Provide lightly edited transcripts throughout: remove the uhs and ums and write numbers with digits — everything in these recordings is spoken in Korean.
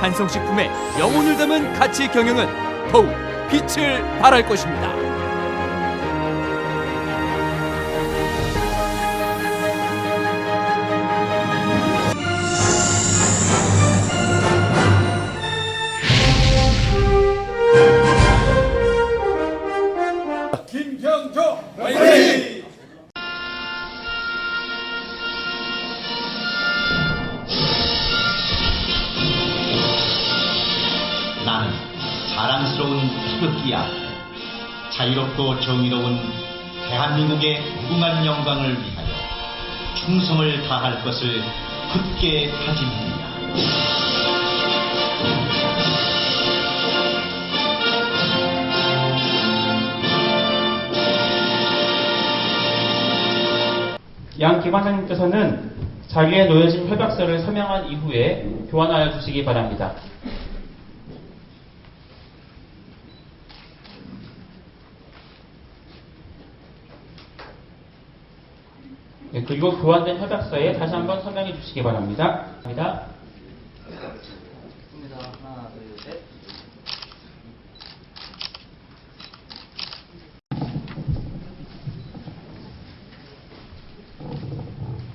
한성식품의 영혼을 담은 가치 경영은 더욱 빛을 발할 것입니다. 김경조 화이팅! 나는 사랑스러운 태극기야. 자유롭고 정의로운 대한민국의 무궁한 영광을 위하여 충성을 다할 것을 굳게 다짐합니다. 양 기관장님께서는 자리에 놓여진 협약서를 서명한 이후에 교환하여 주시기 바랍니다. 네, 그리고 교환된 협약서에 다시 한번 서명해 주시기 바랍니다. 하나, 둘, 셋.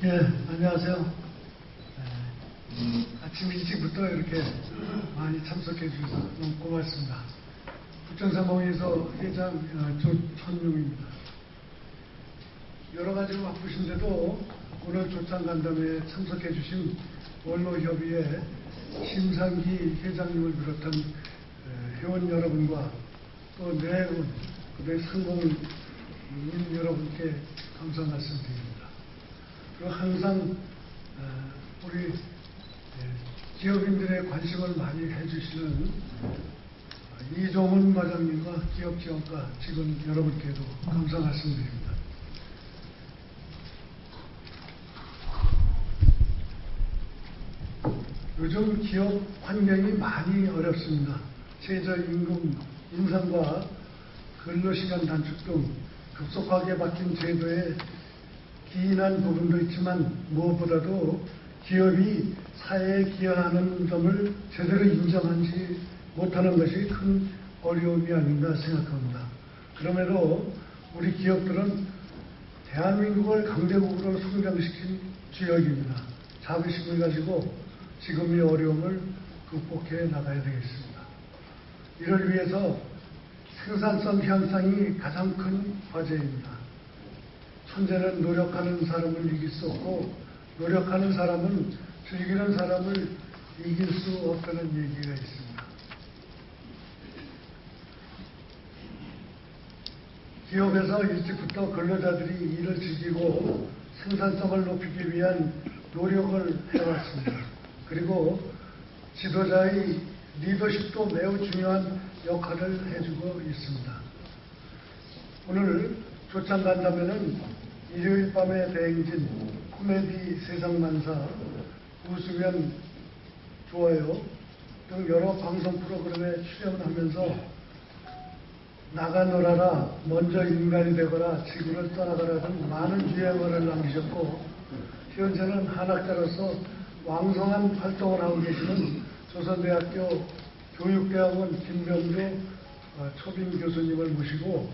예, 안녕하세요. 아침 일찍부터 이렇게 많이 참석해 주셔서 너무 고맙습니다. 부천사몽에서 회장 조천용입니다. 여러 가지로 바쁘신데도 오늘 조창 간담회에 참석해 주신 원로협의회 심상기 회장님을 비롯한 회원 여러분과 또 내분, 그다음에 상공인 여러분께 감사 말씀드립니다. 그리고 항상 우리 기업인들의 관심을 많이 해주시는 이종훈 과장님과 기업지원과 직원 여러분께도 감사 말씀드립니다. 요즘 기업 환경이 많이 어렵습니다. 최저임금 인상과 근로시간 단축 등 급속하게 바뀐 제도에 기인한 부분도 있지만 무엇보다도 기업이 사회에 기여하는 점을 제대로 인정하지 못하는 것이 큰 어려움이 아닌가 생각합니다. 그럼에도 우리 기업들은 대한민국을 강대국으로 성장시킨 주역입니다. 자부심을 가지고 지금의 어려움을 극복해 나가야 되겠습니다. 이를 위해서 생산성 향상이 가장 큰 과제입니다. 천재는 노력하는 사람을 이길 수 없고 노력하는 사람은 즐기는 사람을 이길 수 없다는 얘기가 있습니다. 기업에서 일찍부터 근로자들이 일을 즐기고 생산성을 높이기 위한 노력을 해왔습니다. 그리고 지도자의 리더십도 매우 중요한 역할을 해주고 있습니다. 오늘 조창 간담회는 일요일 밤의 대행진, 코미디 세상만사, 웃으면 좋아요 등 여러 방송 프로그램에 출연하면서 나가 놀아라, 먼저 인간이 되거라, 지구를 떠나가라 등 많은 유행어를 남기셨고 현재는 한학자로서 왕성한 활동을 하고 계시는 조선대학교 교육대학원 김병조 초빙 교수님을 모시고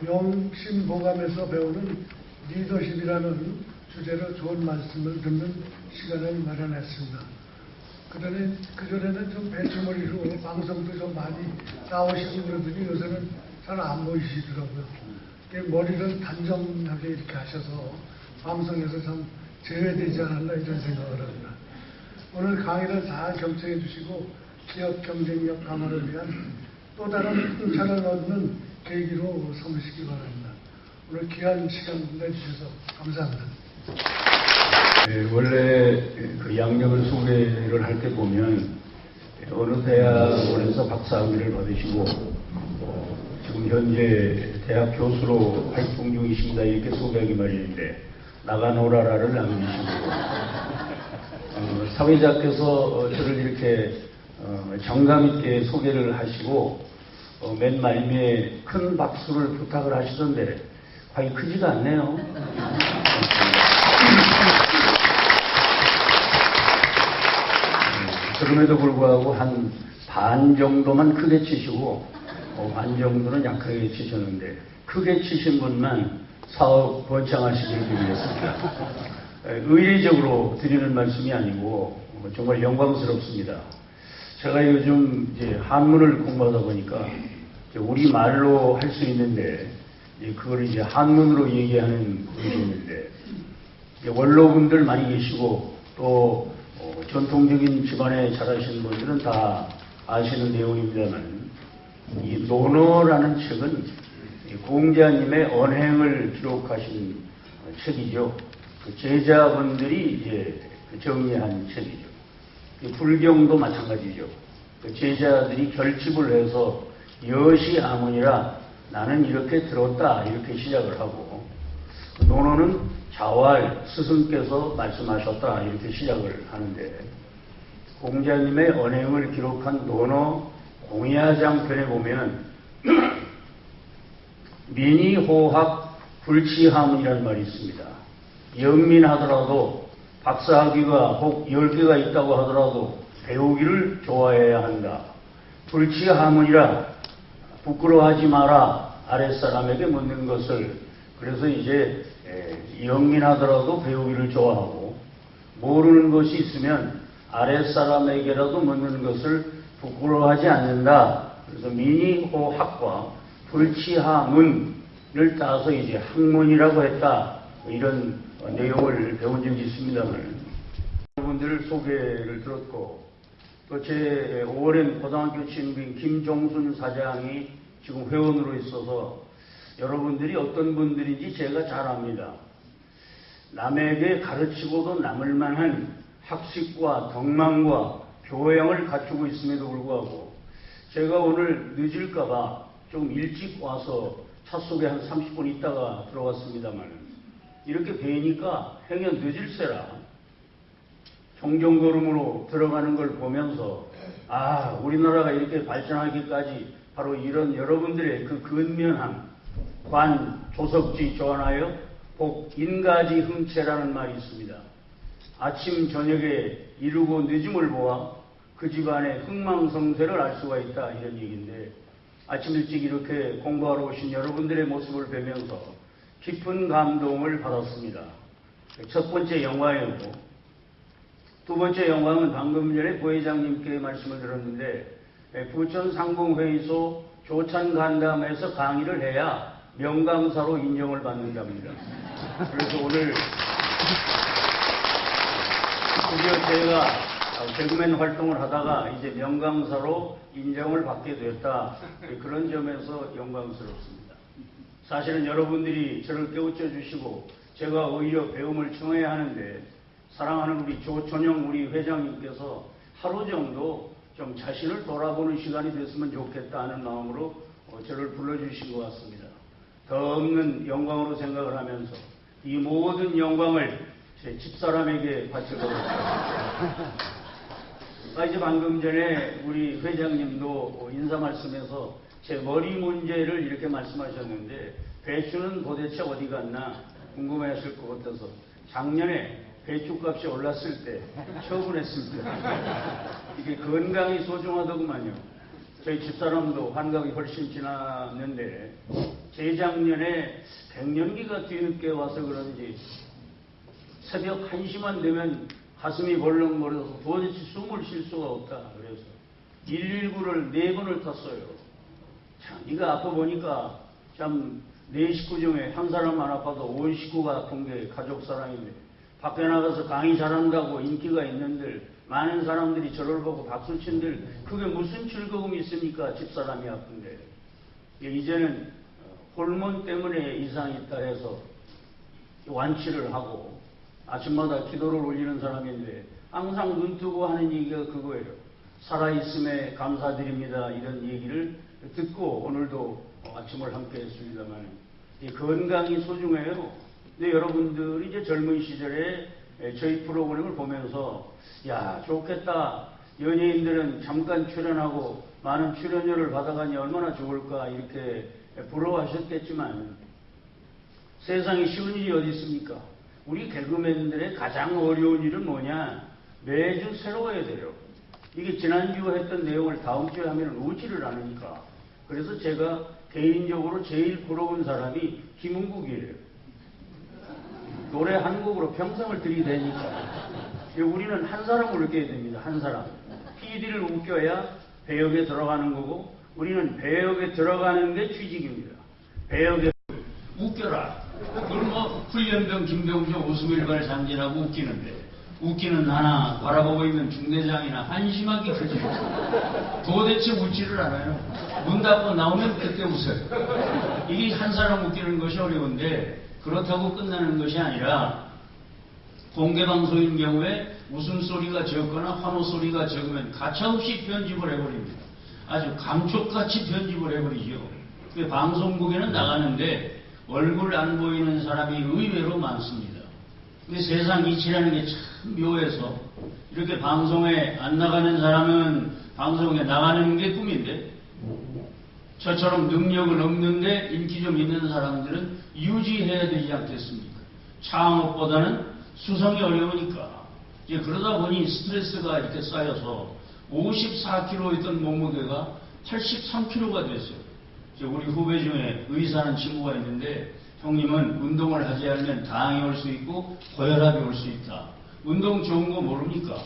명심보감에서 배우는 리더십이라는 주제로 좋은 말씀을 듣는 시간을 마련했습니다. 그전에는 좀 배추머리로 방송도 좀 많이 나오시고 그러더니 요새는 잘 안 보이시더라고요. 머리를 단정하게 이렇게 하셔서 방송에서 참 제외되지 않았나 이런 생각을 합니다. 오늘 강의를 잘 경청해 주시고 기업 경쟁력 강화를 위한 또 다른 풍차를 얻는 계기로 삼으시기 바랍니다. 오늘 귀한 시간 내주셔서 감사합니다. 네, 원래 그 양력을 소개를 할 때 보면 어느 대학원에서 박사학위를 받으시고 지금 현재 대학 교수로 활동 중이십니다 이렇게 소개하기 마련인데 나가노라라를 남기시고 사회자께서 저를 이렇게 정감 있게 소개를 하시고 맨 마지막에 큰 박수를 부탁을 하시던데 과연 크지가 않네요. 저를 그럼에도 불구하고 한 반 정도만 크게 치시고 반 정도는 약하게 치셨는데 크게 치신 분만 사업 번창하시기를 드리겠습니다. 의례적으로 드리는 말씀이 아니고 정말 영광스럽습니다. 제가 요즘 이제 한문을 공부하다 보니까 우리 말로 할 수 있는데 그걸 이제 한문으로 얘기하는 분이 있는데 원로분들 많이 계시고 또 전통적인 집안에 자라신 분들은 다 아시는 내용입니다만 이 논어라는 책은 공자님의 언행을 기록하신 책이죠. 그 제자분들이 이제 정리한 책이죠. 불경도 마찬가지죠. 그 제자들이 결집을 해서 여시 아문이라 나는 이렇게 들었다 이렇게 시작을 하고 논어는 자왈 스승께서 말씀하셨다 이렇게 시작을 하는데 공자님의 언행을 기록한 논어 공야장편에 보면 민의호학 불치함이라는 말이 있습니다. 영민하더라도 박사학위가 혹 10개가 있다고 하더라도 배우기를 좋아해야 한다. 불치함이라 부끄러워하지 마라. 아랫사람에게 묻는 것을. 그래서 이제 영민하더라도 배우기를 좋아하고 모르는 것이 있으면 아랫사람에게라도 묻는 것을 부끄러워하지 않는다. 그래서 민의호학과 불치하문을 따서 이제 학문이라고 했다. 이런 내용을 배운 적이 있습니다만 여러분들 소개를 들었고 또 제 오랜 고등학교 친구인 김종순 사장이 지금 회원으로 있어서 여러분들이 어떤 분들인지 제가 잘 압니다. 남에게 가르치고도 남을 만한 학식과 덕망과 교양을 갖추고 있음에도 불구하고 제가 오늘 늦을까봐 좀 일찍 와서 차 속에 한 30분 있다가 들어왔습니다만 이렇게 뵈니까 행여 늦을세라 종종걸음으로 들어가는 걸 보면서 아 우리나라가 이렇게 발전하기까지 바로 이런 여러분들의 그 근면함 관 조석지 조안하여 복 인가지 흥체라는 말이 있습니다. 아침 저녁에 이루고 늦음을 보아 그 집안의 흥망성쇠를 알 수가 있다 이런 얘기인데 아침 일찍 이렇게 공부하러 오신 여러분들의 모습을 뵈면서 깊은 감동을 받았습니다. 첫 번째 영광이었고 두 번째 영광은 방금 전에 부회장님께 말씀을 들었는데 부천 상봉회의소 조찬간담회에서 강의를 해야 명강사로 인정을 받는답니다. 그래서 오늘 드디어 제가 개그맨 활동을 하다가 이제 명강사로 인정을 받게 됐다. 그런 점에서 영광스럽습니다. 사실은 여러분들이 저를 깨우쳐 주시고 제가 오히려 배움을 청해야 하는데 사랑하는 우리 조천영 우리 회장님께서 하루 정도 좀 자신을 돌아보는 시간이 됐으면 좋겠다 하는 마음으로 저를 불러주신 것 같습니다. 더 없는 영광으로 생각을 하면서 이 모든 영광을 제 집사람에게 바쳐보도록 하겠습니다. 이제 방금 전에 우리 회장님도 인사 말씀에서 제 머리 문제를 이렇게 말씀하셨는데 배추는 도대체 어디 갔나 궁금해하실 것 같아서 작년에 배추값이 올랐을 때 처분했을 때 이게 건강이 소중하더구만요. 저희 집사람도 환각이 훨씬 지났는데 재작년에 갱년기가 뒤늦게 와서 그런지 새벽 1시만 되면 가슴이 벌렁거려서 도대체 숨을 쉴 수가 없다. 그래서 119를 4번을 탔어요. 참, 네가 아파 보니까 참 내 식구 중에 한 사람만 아파도 온 식구가 아픈 게 가족 사랑인데 밖에 나가서 강의 잘한다고 인기가 있는들 많은 사람들이 저를 보고 박수친들 그게 무슨 즐거움이 있습니까? 집사람이 아픈데. 이제는 호르몬 때문에 이상이 있다 해서 완치를 하고 아침마다 기도를 올리는 사람인데 항상 눈 뜨고 하는 얘기가 그거예요. 살아있음에 감사드립니다. 이런 얘기를 듣고 오늘도 아침을 함께 했습니다만 이 건강이 소중해요. 근데 여러분들이 이제 젊은 시절에 저희 프로그램을 보면서 야 좋겠다. 연예인들은 잠깐 출연하고 많은 출연료를 받아가니 얼마나 좋을까 이렇게 부러워하셨겠지만 세상에 쉬운 일이 어디 있습니까? 우리 개그맨들의 가장 어려운 일은 뭐냐? 매주 새로워야 돼요. 이게 지난주 했던 내용을 다음 주에 하면 오지를 않으니까. 그래서 제가 개인적으로 제일 부러운 사람이 김은국이에요. 노래 한 곡으로 평생을 들이대니까. 우리는 한 사람을 웃겨야 됩니다. 한 사람. PD를 웃겨야 배역에 들어가는 거고, 우리는 배역에 들어가는 게 취직입니다. 배역에 웃겨라. 그걸 뭐 훈련병 김병조 오수밀발 장진하고 웃기는데, 웃기는 나나 바라보고 있는 중대장이나 한심하게 크지. 도대체 웃지를 않아요. 문 닫고 나오면 그때 웃어요. 이게 한 사람 웃기는 것이 어려운데, 그렇다고 끝나는 것이 아니라 공개방송인 경우에 웃음소리가 적거나 환호소리가 적으면 가차없이 편집을 해버립니다. 아주 감쪽같이 편집을 해버리죠. 방송국에는 나가는데 얼굴 안 보이는 사람이 의외로 많습니다. 근데 세상 이치라는 게 참 묘해서 이렇게 방송에 안 나가는 사람은 방송에 나가는 게 꿈인데, 저처럼 능력은 없는데 인기 좀 있는 사람들은 유지해야 되지 않겠습니까? 창업보다는 수성이 어려우니까. 이제 그러다 보니 스트레스가 이렇게 쌓여서 54kg 있던 몸무게가 83kg가 됐어요. 이제 우리 후배 중에 의사하는 친구가 있는데, 형님은 운동을 하지 않으면 당이 올 수 있고 고혈압이 올 수 있다. 운동 좋은 거 모릅니까?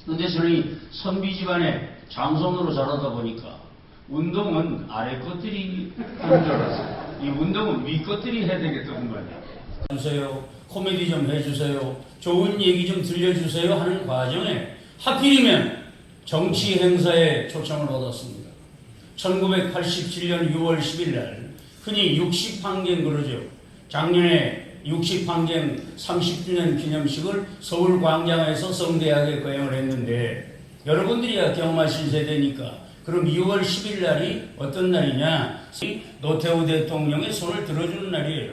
근데 저는 선비 집안에 장손으로 자라다 보니까 운동은 아래 것들이 하는 줄 알았어요. 이 운동은 위 것들이 해야 되겠다는 거예요. 주세요. 코미디 좀 해주세요. 좋은 얘기 좀 들려주세요 하는 과정에 하필이면 정치 행사에 초청을 받았습니다. 1987년 6월 10일 날 흔히 60환경 그러죠. 작년에 60환경 30주년 기념식을 서울 광장에서 성대하게 거행을 했는데, 여러분들이야 경험하신 세대니까 그럼 2월 10일 날이 어떤 날이냐? 노태우 대통령의 손을 들어주는 날이에요.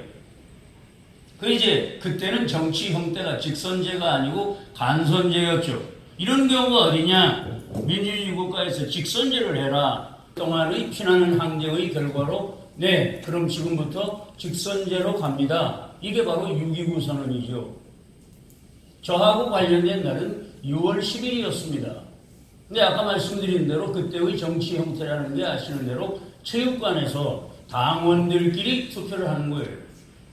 그때는 정치 형태가 직선제가 아니고 간선제였죠. 이런 경우가 어디냐? 민주주의 국가에서 직선제를 해라. 동안의 피나는 항쟁의 결과로 네, 그럼 지금부터 직선제로 갑니다. 이게 바로 6.29 선언이죠. 저하고 관련된 날은 6월 10일이었습니다. 근데 아까 말씀드린 대로 그때의 정치 형태라는 게 아시는 대로 체육관에서 당원들끼리 투표를 하는 거예요.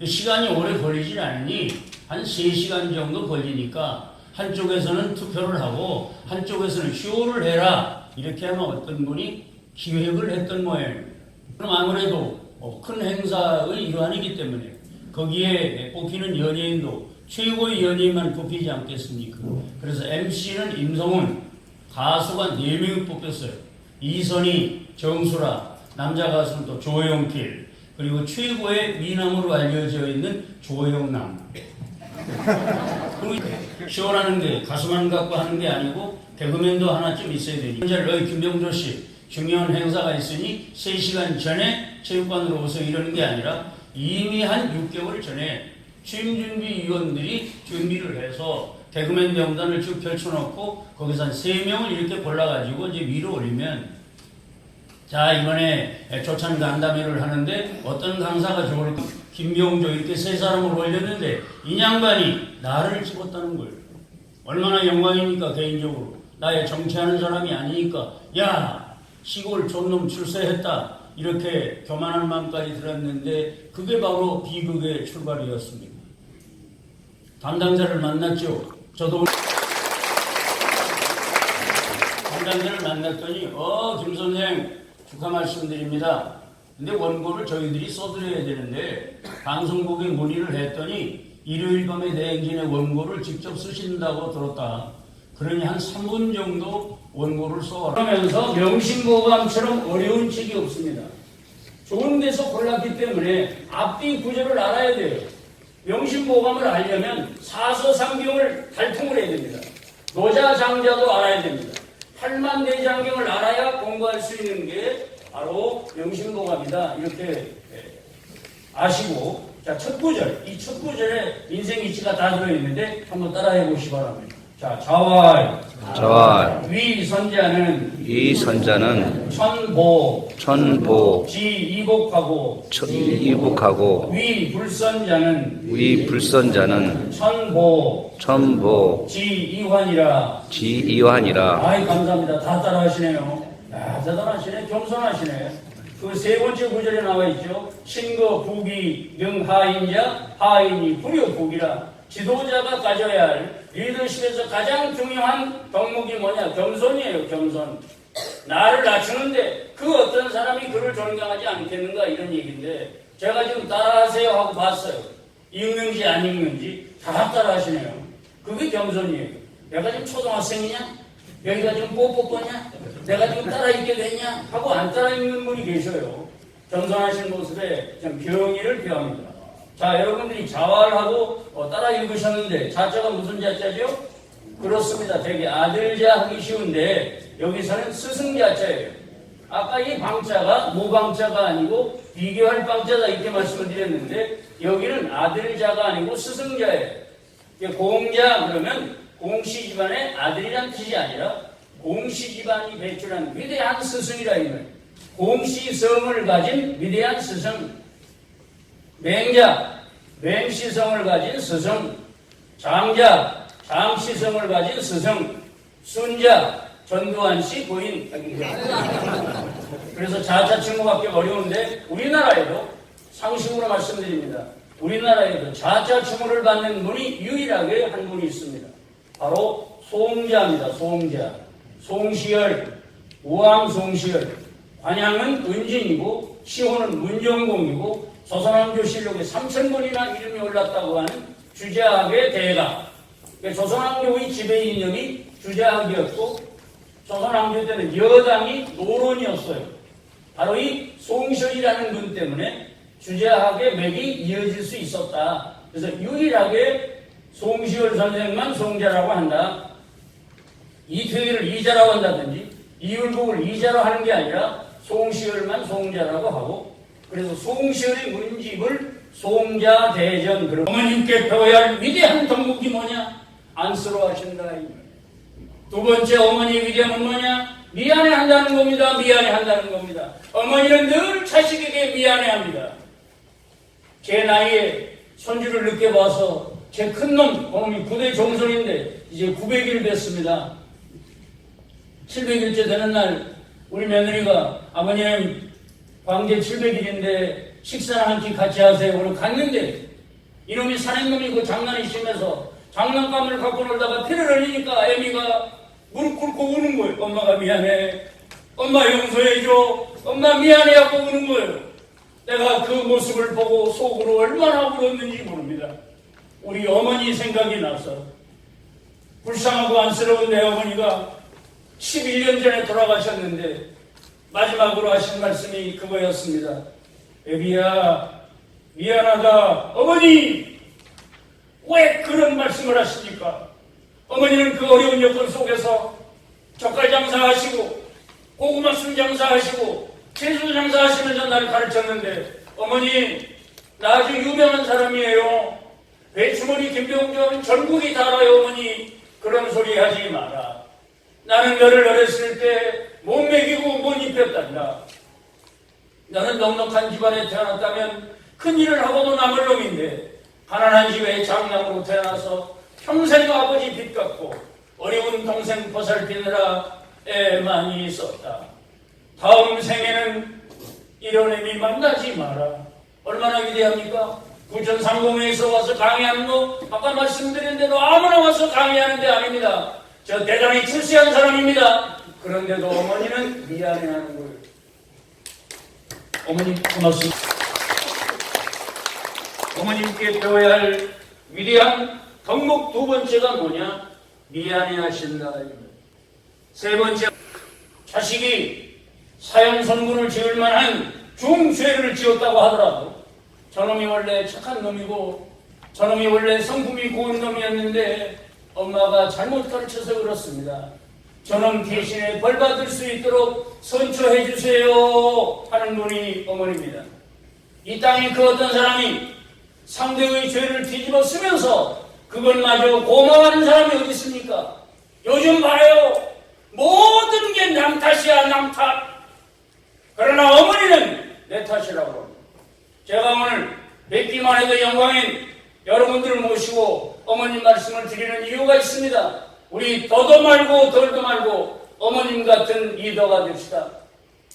시간이 오래 걸리진 않으니 한 3시간 정도 걸리니까 한쪽에서는 투표를 하고 한쪽에서는 쇼를 해라. 이렇게 하면 어떤 분이 기획을 했던 모양입니다. 그럼 아무래도 큰 행사의 일환이기 때문에 거기에 뽑히는 연예인도 최고의 연예인만 뽑히지 않겠습니까? 그래서 MC는 임성훈, 가수가 4명이 뽑혔어요. 이선희, 정수라, 남자 가수는 또 조용필, 그리고 최고의 미남으로 알려져 있는 조영남. 그리고 쇼라는 게 가수만 갖고 하는 게 아니고 개그맨도 하나쯤 있어야 되니까. 현재 김병조 씨 중요한 행사가 있으니 3시간 전에 체육관으로 오서 이러는 게 아니라 이미 한 6개월 전에 취임준비위원들이 준비를 해서 개그맨 명단을 쭉 펼쳐놓고 거기서 한 3명을 이렇게 골라가지고 이제 위로 올리면, 자, 이번에 조찬 간담회를 하는데 어떤 강사가 좋을까? 김병조 이렇게 3사람을 올렸는데 이 양반이 나를 찍었다는 거예요. 얼마나 영광입니까? 개인적으로 나의 정치하는 사람이 아니니까 야, 시골 촌놈 출세했다 이렇게 교만한 마음까지 들었는데, 그게 바로 비극의 출발이었습니다. 담당자를 만났죠. 저도 담당자를 만났더니 김 선생 축하 말씀드립니다. 근데 원고를 저희들이 써드려야 되는데 방송국에 문의를 했더니 일요일 밤에 대행진의 원고를 직접 쓰신다고 들었다. 그러니 한 3분 정도 원고를 써와라. 그러면서 명심보감처럼 어려운 책이 없습니다. 좋은 데서 골랐기 때문에 앞뒤 구조를 알아야 돼요. 명심보감을 알려면 사서상경을 달통을 해야 됩니다. 노자장자도 알아야 됩니다. 팔만대장경을 알아야 공부할 수 있는 게 바로 명심보감이다. 이렇게 아시고, 자, 첫 구절. 이 첫 구절에 인생 이치가 다 들어있는데 한번 따라해 보시기 바랍니다. 자, 자왈. 위 선자는 이 선자는 천보. 천보 지이복하고 이북하고 위불선자는 위불선자는 천보 지이환이라. 지이환이라. 아이 감사합니다. 다 따라하시네요. 야, 대단하시네. 겸손하시네. 그 세 번째 구절에 나와 있죠. 신거 부기 명하인자 하인이 불효국이라. 지도자가 가져야 할 리더십에서 가장 중요한 덕목이 뭐냐? 겸손이에요. 겸손. 나를 낮추는데 그 어떤 사람이 그를 존경하지 않겠는가 이런 얘기인데 제가 지금 따라하세요 하고 봤어요. 읽는지 안 읽는지 다 따라하시네요. 그게 겸손이에요. 내가 지금 초등학생이냐? 여기가 지금 뽀뽀뽀냐? 내가 지금 따라 읽게 됐냐? 하고 안 따라 읽는 분이 계셔요. 겸손하신 모습에 좀 병의를 표합니다. 자, 여러분들이 자활하고 따라 읽으셨는데 자자가 무슨 자자죠? 그렇습니다. 되게 아들자 하기 쉬운데 여기서는 스승자자예요. 아까 이 방자가 모방자가 아니고 비교할 방자다 이렇게 말씀을 드렸는데 여기는 아들자가 아니고 스승자예요. 공자 그러면 공씨 집안의 아들이란 뜻이 아니라 공씨 집안이 배출한 위대한 스승이라 이거예요. 공씨성을 가진 위대한 스승. 맹자, 맹시성을 가진 스승. 장자, 장시성을 가진 스승. 순자, 전두환씨 부인. 그래서 자자 칭호받기 어려운데 우리나라에도 상식으로 말씀드립니다. 우리나라에도 자자 칭호를 받는 분이 유일하게 한 분이 있습니다. 바로 송자입니다. 송자. 송시열, 우왕 송시열. 관양은 은진이고 시호는 문정공이고 조선왕조실록에 3,000번이나 이름이 올랐다고 하는 주자학의 대가. 조선왕조의 지배 이념이 주자학이었고 조선왕조 때는 여당이 노론이었어요. 바로 이 송시열이라는 분 때문에 주자학의 맥이 이어질 수 있었다. 그래서 유일하게 송시열 선생만 송자라고 한다. 이태일을 이자라고 한다든지 이율곡을 이자로 하는 게 아니라 송시열만 송자라고 하고 그래서 송시열의 문집을 송자대전. 그런 어머님께 배워야 할 위대한 덕목이 뭐냐? 안쓰러워하신다. 두 번째 어머니의 위대함은 뭐냐? 미안해한다는 겁니다. 미안해한다는 겁니다. 어머니는 늘 자식에게 미안해합니다. 제 나이에 손주를 늦게 봐서 제 큰놈 어머니 9대 종손인데 이제 900일 됐습니다. 700일째 되는 날 우리 며느리가 아버님 광제 700일인데 식사를 한 끼 같이 하세요. 오늘 갔는데 이놈이 산행놈이고 장난이 심해서 장난감을 갖고 놀다가 피를 흘리니까 애미가 무릎 꿇고 우는 거예요. 엄마가 미안해. 엄마 용서해줘. 엄마 미안해 하고 우는 거예요. 내가 그 모습을 보고 속으로 얼마나 울었는지 모릅니다. 우리 어머니 생각이 나서 불쌍하고 안쓰러운 내 어머니가 11년 전에 돌아가셨는데 마지막으로 하신 말씀이 그거였습니다. 애비야 미안하다. 어머니 왜 그런 말씀을 하십니까? 어머니는 그 어려운 여건 속에서 젓갈 장사하시고 고구마 순 장사하시고 채소 장사하시면서 나를 가르쳤는데 어머니 나 아주 유명한 사람이에요. 배추머리 김병주 하면 전국이 다 알아요. 어머니 그런 소리 하지 마라. 나는 너를 어렸을 때 못 먹이고 못 입혔단다. 너는 넉넉한 집안에 태어났다면 큰 일을 하고도 남을 놈인데 가난한 집에 장남으로 태어나서 평생 아버지 빚 갚고 어려운 동생 보살피느라 애 많이 썼다. 다음 생에는 이런 애미 만나지 마라. 얼마나 위대합니까? 부천 상공회에서 와서 강의하는 거 아까 말씀드린 대로 아무나 와서 강의하는 데 아닙니다. 저 대단히 출세한 사람입니다. 그런데도 어머니는 미안해하는 거예요. 어머니 고맙습니다. 어머님께 배워야 할 위대한 덕목 두 번째가 뭐냐? 미안해하신다. 세 번째, 자식이 사형선고를 지을 만한 중죄를 지었다고 하더라도 저놈이 원래 착한 놈이고 저놈이 원래 성품이 고운 놈이었는데 엄마가 잘못 가르쳐서 그렇습니다. 저놈 대신에 벌 받을 수 있도록 선처해 주세요 하는 분이 어머니입니다. 이 땅에 그 어떤 사람이 상대의 죄를 뒤집어 쓰면서 그것마저 고마워하는 사람이 어디 있습니까? 요즘 봐요. 모든 게 남 탓이야, 남 탓. 그러나 어머니는 내 탓이라고 합니다. 제가 오늘 뵙기만 해도 영광인 여러분들을 모시고 어머님 말씀을 드리는 이유가 있습니다. 우리 더도 말고 덜도 말고 어머님 같은 리더가 됩시다.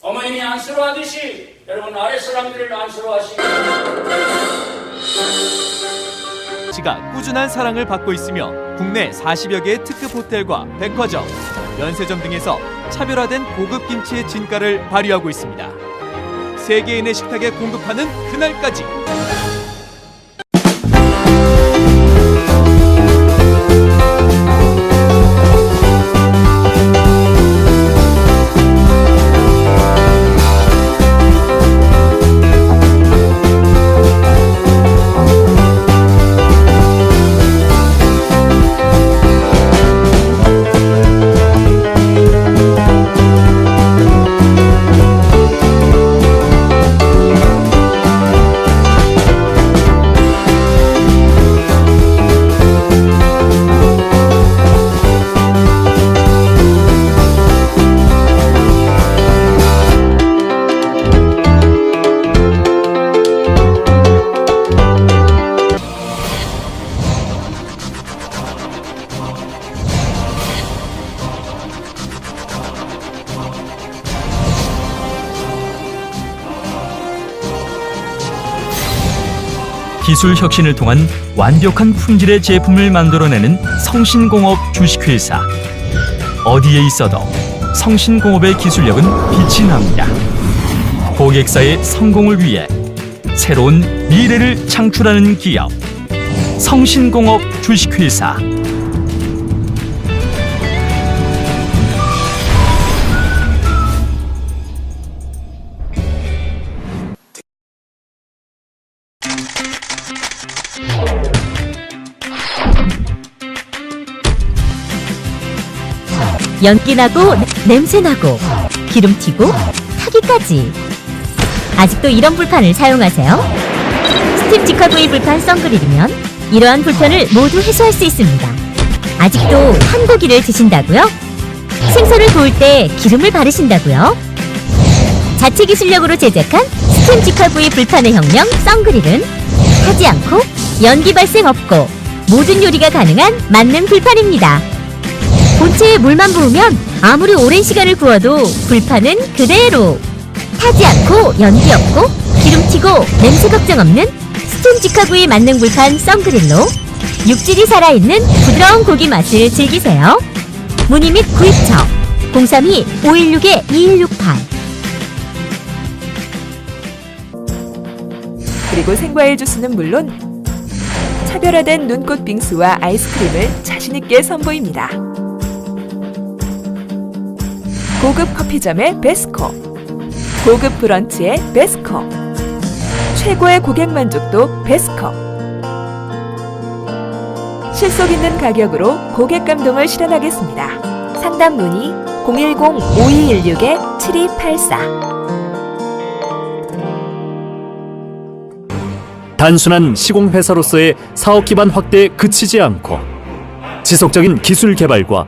어머님이 안쓰러워하듯이 여러분 아래 사람들을 안쓰러워하시고 씨가 꾸준한 사랑을 받고 있으며 국내 40여 개의 특급 호텔과 백화점, 면세점 등에서 차별화된 고급 김치의 진가를 발휘하고 있습니다. 세계인의 식탁에 공급하는 그날까지 기술 혁신을 통한 완벽한 품질의 제품을 만들어내는 성신공업 주식회사. 어디에 있어도 성신공업의 기술력은 빛이 납니다. 고객사의 성공을 위해 새로운 미래를 창출하는 기업. 성신공업 주식회사. 연기나고 냄새나고 기름튀고 타기까지. 아직도 이런 불판을 사용하세요? 스팀 직화구이 불판 썬그릴이면 이러한 불편을 모두 해소할 수 있습니다. 아직도 탄 고기를 드신다고요? 생선을 구울 때 기름을 바르신다고요? 자체 기술력으로 제작한 스팀 직화구이 불판의 혁명 썬그릴은 타지 않고 연기 발생 없고 모든 요리가 가능한 만능 불판입니다. 본체에 물만 부으면 아무리 오랜 시간을 구워도 불판은 그대로 타지 않고 연기 없고 기름 튀고 냄새 걱정 없는 스팀 직화구이 만능 불판 썬그릴로 육질이 살아있는 부드러운 고기 맛을 즐기세요. 문의 및 구입처 032-516-2168. 그리고 생과일 주스는 물론 차별화된 눈꽃 빙수와 아이스크림을 자신있게 선보입니다. 고급 커피점의 베스코, 고급 브런치의 베스코, 최고의 고객 만족도 베스코. 실속 있는 가격으로 고객 감동을 실현하겠습니다. 상담 문의 010-5216-7284. 단순한 시공회사로서의 사업 기반 확대에 그치지 않고 지속적인 기술 개발과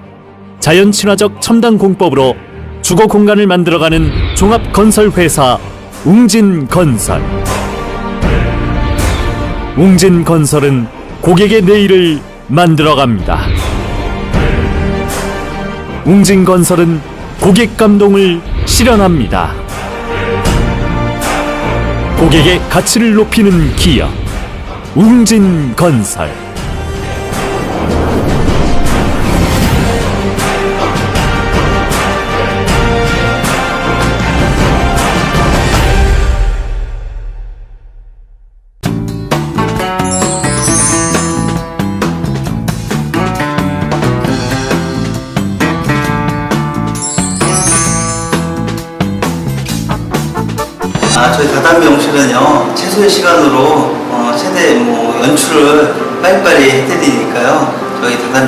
자연 친화적 첨단 공법으로 주거 공간을 만들어가는 종합 건설 회사 웅진건설. 웅진건설은 고객의 내일을 만들어갑니다. 웅진건설은 고객 감동을 실현합니다. 고객의 가치를 높이는 기업 웅진건설. 저희 다단 미용실은요 최소의 시간으로 최대 연출을 빨리빨리 해드리니까요 저희 다단